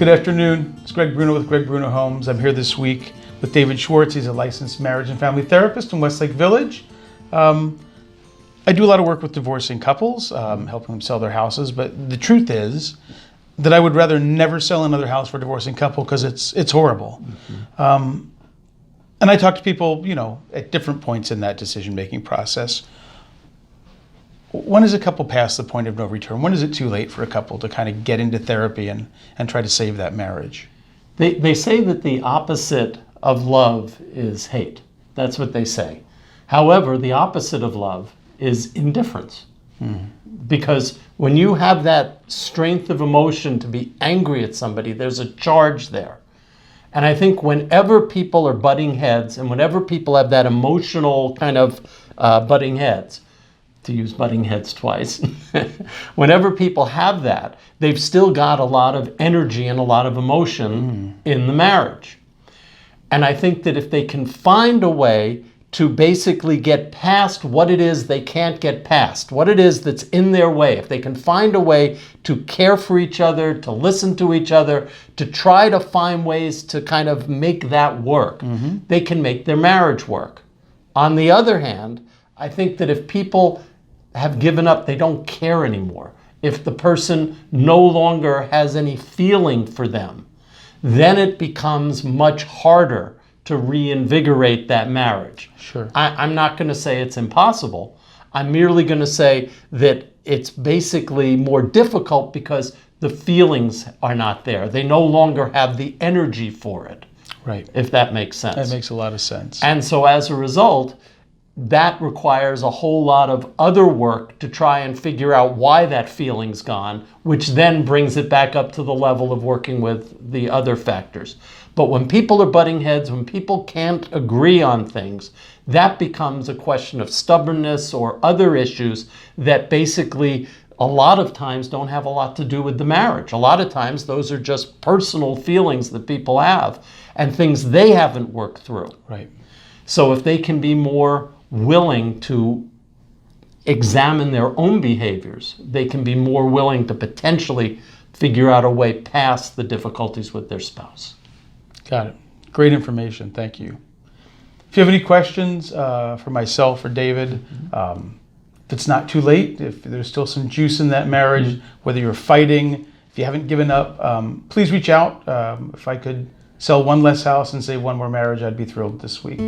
Good afternoon. It's Gregg Bruno with Gregg Bruno Homes. I'm here this week with David Schwartz. He's a licensed marriage and family therapist in Westlake Village. I do a lot of work with divorcing couples, helping them sell their houses, but the truth is that I would rather never sell another house for a divorcing couple because it's horrible. Mm-hmm. And I talk to people, at different points in that decision-making process. When is a couple past the point of no return? When is it too late for a couple to kind of get into therapy and try to save that marriage? They say that the opposite of love is hate. That's what they say. However, the opposite of love is indifference. Because when you have that strength of emotion to be angry at somebody, there's a charge there. And I think whenever people are butting heads and whenever people have that emotional kind of butting heads, to use butting heads twice, whenever people have that, they've still got a lot of energy and a lot of emotion in the marriage. And I think that if they can find a way to basically get past what it is they can't get past, what it is that's in their way, if they can find a way to care for each other, to listen to each other, to try to find ways to kind of make that work, they can make their marriage work. On the other hand, I think that if people have given up, they don't care anymore, if the person no longer has any feeling for them, then it becomes much harder to reinvigorate that marriage. Sure. I'm not going to say it's impossible. I'm merely going to say that it's basically more difficult because the feelings are not there. They no longer have the energy for it. Right. If that makes sense. That makes a lot of sense. And so as a result, that requires a whole lot of other work to try and figure out why that feeling's gone, which then brings it back up to the level of working with the other factors. But when people are butting heads, when people can't agree on things, that becomes a question of stubbornness or other issues that basically a lot of times don't have a lot to do with the marriage. A lot of times those are just personal feelings that people have and things they haven't worked through. Right. So if they can be more willing to examine their own behaviors, they can be more willing to potentially figure out a way past the difficulties with their spouse. Got it. Great information. Thank you. If you have any questions for myself or David, if it's not too late, if there's still some juice in that marriage, whether you're fighting, if you haven't given up, please reach out. If I could sell one less house and save one more marriage, I'd be thrilled this week.